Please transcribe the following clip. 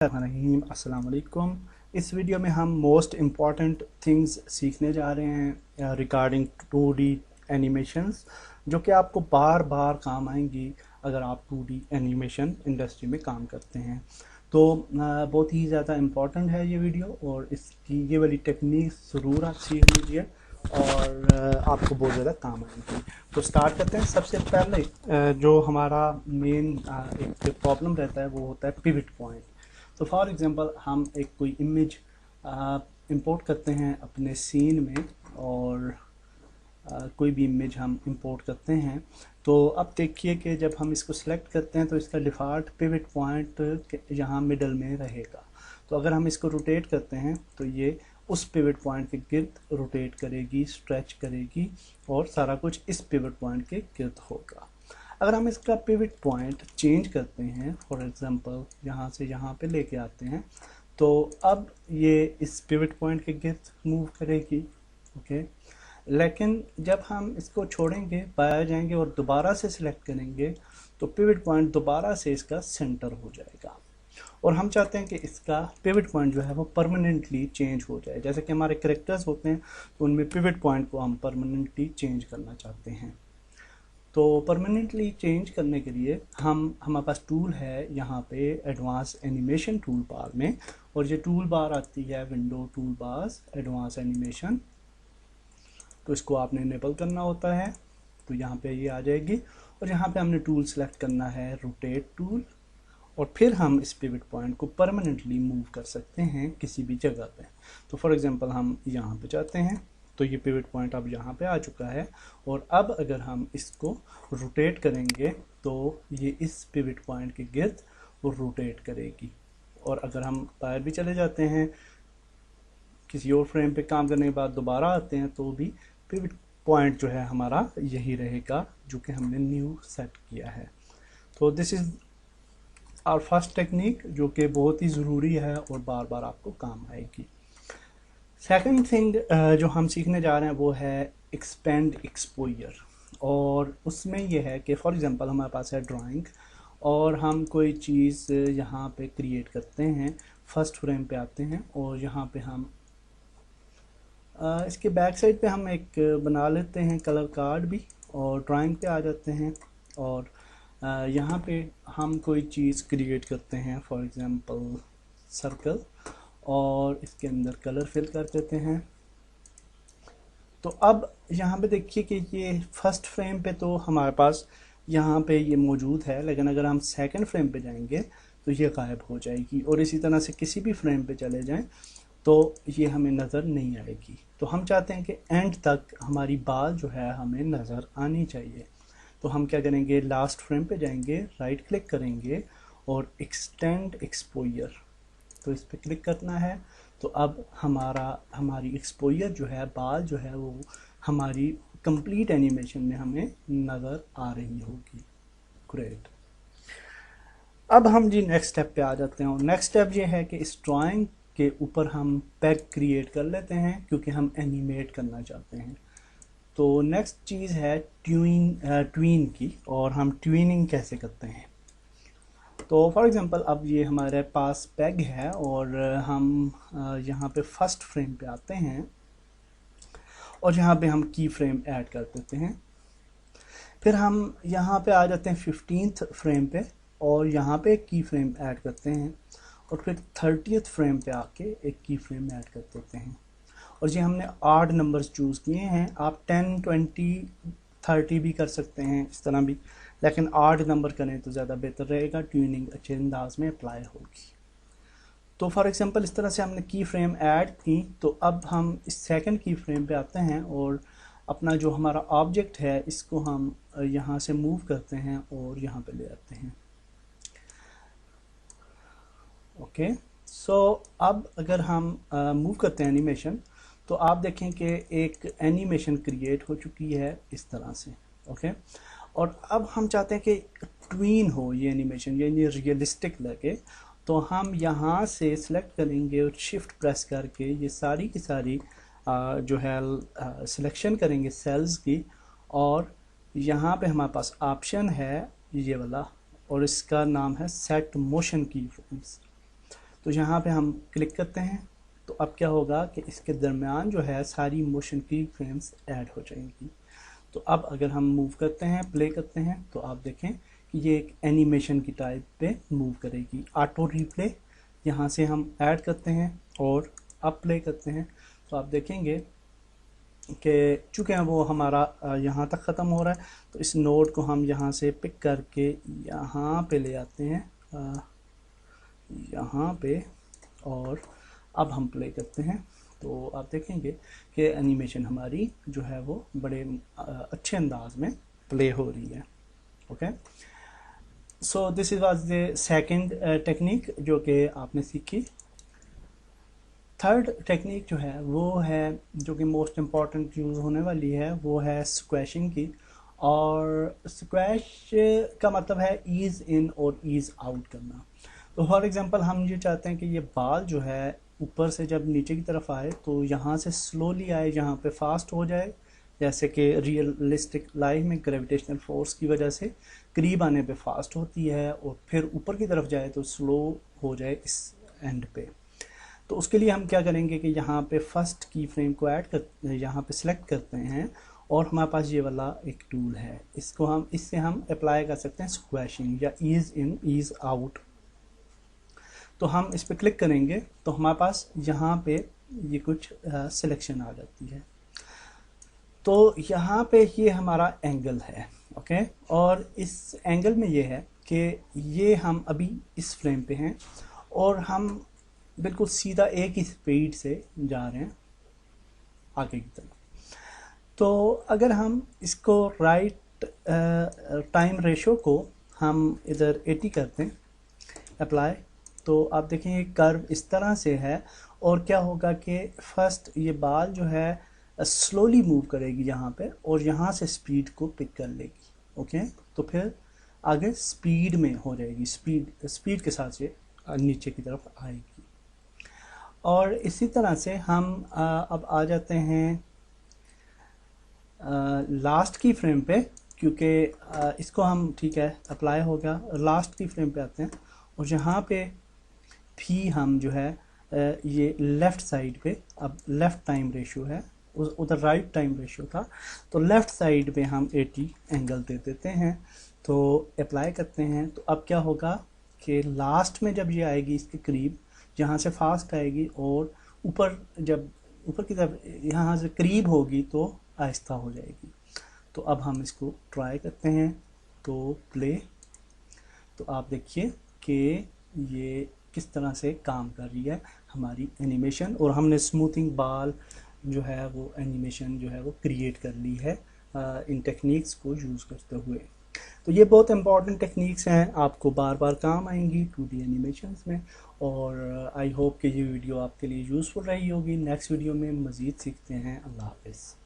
अस्सलाम वालेकुम। इस वीडियो में हम मोस्ट इम्पॉर्टेंट थिंग्स सीखने जा रहे हैं रिगार्डिंग 2D एनिमेशंस, जो कि आपको बार बार काम आएंगी अगर आप 2D एनिमेशन इंडस्ट्री में काम करते हैं। तो बहुत ही ज़्यादा इम्पॉर्टेंट है ये वीडियो, और इसकी ये वाली टेक्निक ज़रूर आप सीख लीजिए और आपको बहुत ज़्यादा काम आएंगी। तो स्टार्ट करते हैं। सबसे पहले जो हमारा मेन एक प्रॉब्लम रहता है वो होता है पिवट पॉइंट। तो फॉर एग्जांपल हम एक कोई इमेज इंपोर्ट करते हैं अपने सीन में, और कोई भी इमेज हम इंपोर्ट करते हैं। तो अब देखिए कि जब हम इसको सिलेक्ट करते हैं तो इसका डिफ़ॉल्ट पिवट पॉइंट यहाँ मिडल में रहेगा। तो अगर हम इसको रोटेट करते हैं तो ये उस पिवट पॉइंट के गिर्द रोटेट करेगी, स्ट्रेच करेगी, और सारा कुछ इस पिवट पॉइंट के गिर्द होगा। अगर हम इसका पिवट पॉइंट चेंज करते हैं, फॉर एग्जांपल यहाँ से यहाँ पे लेके आते हैं, तो अब ये इस पिवट पॉइंट के गिर्द मूव करेगी। ओके, लेकिन जब हम इसको छोड़ेंगे, बाहर जाएंगे और दोबारा से सिलेक्ट करेंगे, तो पिवट पॉइंट दोबारा से इसका सेंटर हो जाएगा। और हम चाहते हैं कि इसका पिवट पॉइंट जो है वो परमानेंटली चेंज हो जाए। जैसे कि हमारे कैरेक्टर्स होते हैं तो उनमें पिवट पॉइंट को हम परमानेंटली चेंज करना चाहते हैं। तो परमानेंटली चेंज करने के लिए हमारे पास टूल है यहाँ पे एडवांस एनिमेशन टूल बार में, और ये टूल बार आती है window tool bars advance animation. तो इसको आपने इनेबल करना होता है, तो यहाँ पे ये आ जाएगी, और यहाँ पे हमने टूल सेलेक्ट करना है रोटेट टूल, और फिर हम इस पिवट पॉइंट को परमानेंटली मूव कर सकते हैं किसी भी जगह पे। तो फॉर एग्जांपल हम यहाँ पे जाते हैं, तो ये पिवट पॉइंट अब यहाँ पे आ चुका है, और अब अगर हम इसको रोटेट करेंगे तो ये इस पिवट पॉइंट के गिर्द वो रोटेट करेगी। और अगर हम बाहर भी चले जाते हैं, किसी और फ्रेम पे काम करने के बाद दोबारा आते हैं, तो भी पिवट पॉइंट जो है हमारा यही रहेगा जो कि हमने न्यू सेट किया है। तो this is our first technique, जो कि बहुत ही ज़रूरी है और बार बार आपको काम आएगी। सेकंड थिंग जो हम सीखने जा रहे हैं वो है एक्सपेंड एक्सपोजर, और उसमें यह है कि फॉर एग्जांपल हमारे पास है ड्राइंग, और हम कोई चीज़ यहाँ पे क्रिएट करते हैं। फर्स्ट फ्रेम पे आते हैं, और यहाँ पे हम इसके बैक साइड पे हम एक बना लेते हैं कलर कार्ड भी, और ड्राइंग पे आ जाते हैं, और यहाँ पे हम कोई चीज़ क्रिएट करते हैं, फॉर एग्जांपल सर्कल, और इसके अंदर कलर फिल कर देते हैं। तो अब यहाँ पे देखिए कि ये फर्स्ट फ्रेम पे तो हमारे पास यहाँ पे ये मौजूद है, लेकिन अगर हम सेकंड फ्रेम पे जाएंगे तो ये गायब हो जाएगी, और इसी तरह से किसी भी फ्रेम पे चले जाएं तो ये हमें नज़र नहीं आएगी। तो हम चाहते हैं कि एंड तक हमारी बाल जो है हमें नज़र आनी चाहिए। तो हम क्या करेंगे, लास्ट फ्रेम पे जाएंगे, राइट क्लिक करेंगे, और एक्सटेंड एक्सपोजर, तो इस पर क्लिक करना है। तो अब हमारी एक्सपोजर जो है, बाल जो है, वो हमारी कंप्लीट एनिमेशन में हमें नज़र आ रही होगी। ग्रेट। अब हम जी नेक्स्ट स्टेप पे आ जाते हैं, और नेक्स्ट स्टेप ये है कि इस ड्राइंग के ऊपर हम पैग क्रिएट कर लेते हैं, क्योंकि हम एनिमेट करना चाहते हैं। तो नेक्स्ट चीज़ है ट्वीन की, और हम ट्वीनिंग कैसे करते हैं। तो फॉर एग्जांपल अब ये हमारे पास पैग है, और हम यहाँ पे फर्स्ट फ्रेम पे आते हैं, और यहाँ पे हम की फ्रेम ऐड कर देते हैं। फिर हम यहाँ पे आ जाते हैं 15th फ्रेम पे, और यहाँ पे एक की फ्रेम ऐड करते हैं, और फिर 30th फ्रेम पे आके एक की फ्रेम ऐड कर देते हैं। और ये हमने 8 नंबर्स चूज़ किए हैं। आप 10, 20, 30 भी कर सकते हैं, इस तरह भी, लेकिन 8 नंबर करें तो ज़्यादा बेहतर रहेगा, ट्यूनिंग अच्छे अंदाज में अप्लाई होगी। तो फॉर एग्जांपल इस तरह से हमने की फ्रेम ऐड की। तो अब हम इस सेकंड की फ्रेम पे आते हैं, और अपना जो हमारा ऑब्जेक्ट है इसको हम यहाँ से मूव करते हैं और यहाँ पे ले आते हैं। ओके, सो अब अगर हम मूव करते हैं एनिमेशन, तो आप देखें कि एक एनिमेशन क्रिएट हो चुकी है इस तरह से। ओके, और अब हम चाहते हैं कि ट्वीन हो ये एनिमेशन, यानी रियलिस्टिक लगे। तो हम यहाँ से सिलेक्ट करेंगे और शिफ्ट प्रेस करके ये सारी की सारी जो है सिलेक्शन करेंगे सेल्स की, और यहाँ पे हमारे पास ऑप्शन है ये वाला, और इसका नाम है सेट मोशन की फ्रेम्स। तो यहाँ पे हम क्लिक करते हैं तो अब क्या होगा कि इसके दरमियान जो है सारी मोशन की फ्रेम्स ऐड हो जाएंगी। तो अब अगर हम मूव करते हैं, प्ले करते हैं, तो आप देखें कि ये एक एनिमेशन की टाइप पे मूव करेगी। ऑटो रिप्ले यहाँ से हम ऐड करते हैं और अब प्ले करते हैं तो आप देखेंगे कि चूँकि वो हमारा यहाँ तक ख़त्म हो रहा है, तो इस नोड को हम यहाँ से पिक करके यहाँ पे ले आते हैं, यहाँ पे, और अब हम प्ले करते हैं तो आप देखेंगे कि एनिमेशन हमारी जो है वो बड़े अच्छे अंदाज में प्ले हो रही है। Okay, so this is was the second technique जो कि आपने सीखी। थर्ड टेक्निक जो है वो है, जो कि मोस्ट इम्पॉर्टेंट यूज़ होने वाली है, वो है स्क्वैशिंग की। और स्क्वैश का मतलब है ईज़ इन और ईज़ आउट करना। तो फॉर एग्जांपल हम ये चाहते हैं कि ये बाल जो है ऊपर से जब नीचे की तरफ आए तो यहाँ से स्लोली आए, यहाँ पे फास्ट हो जाए, जैसे कि रियलिस्टिक लाइफ में ग्रेविटेशनल फोर्स की वजह से करीब आने पे फास्ट होती है और फिर ऊपर की तरफ जाए तो स्लो हो जाए इस एंड पे। तो उसके लिए हम क्या करेंगे कि यहाँ पे फर्स्ट की फ्रेम को ऐड कर, यहाँ पे सिलेक्ट करते हैं और हमारे पास ये वाला एक टूल है, इससे हम अप्लाई कर सकते हैं स्क्वैशिंग या ईज़ इन ईज़ आउट। तो हम इस पर क्लिक करेंगे तो हमारे पास यहाँ पे ये कुछ सिलेक्शन आ जाती है। तो यहाँ पे ये हमारा एंगल है। ओके, और इस एंगल में ये है कि ये हम अभी इस फ्रेम पे हैं और हम बिल्कुल सीधा एक ही स्पीड से जा रहे हैं आगे की तरफ। तो अगर हम इसको राइट टाइम रेशो को हम इधर 80 करते हैं, अप्लाई, तो आप देखेंगे कर्व इस तरह से है और क्या होगा कि फर्स्ट ये बाल जो है स्लोली मूव करेगी यहाँ पे और यहाँ से स्पीड को पिक कर लेगी। ओके, तो फिर आगे स्पीड में हो जाएगी, स्पीड के साथ ये नीचे की तरफ आएगी। और इसी तरह से हम अब आ जाते हैं लास्ट की फ्रेम पे, क्योंकि इसको हम ठीक है अप्लाई हो गया, लास्ट की फ्रेम पे आते हैं और यहाँ पे भी हम जो है ये लेफ़्ट साइड पे, अब लेफ़्ट टाइम रेशियो है, उधर राइट टाइम रेशियो था, तो लेफ़्ट साइड पे हम 80 एंगल दे देते हैं। तो अप्लाई करते हैं तो अब क्या होगा कि लास्ट में जब ये आएगी इसके करीब, यहाँ से फास्ट आएगी और ऊपर जब ऊपर की तरफ यहाँ से करीब होगी तो आहिस्ता हो जाएगी। तो अब हम इसको ट्राई करते हैं तो प्ले, तो आप देखिए कि ये किस तरह से काम कर रही है हमारी एनिमेशन, और हमने स्मूथिंग बाल जो है वो एनिमेशन जो है वो क्रिएट कर ली है इन टेक्निक्स को यूज़ करते हुए। तो ये बहुत इंपॉर्टेंट टेक्निक्स हैं, आपको बार बार काम आएंगी 2D एनिमेशंस में। और आई होप कि ये वीडियो आपके लिए यूज़फुल रही होगी। नेक्स्ट वीडियो में मज़ीद सीखते हैं। अल्लाह हाफ़िज़।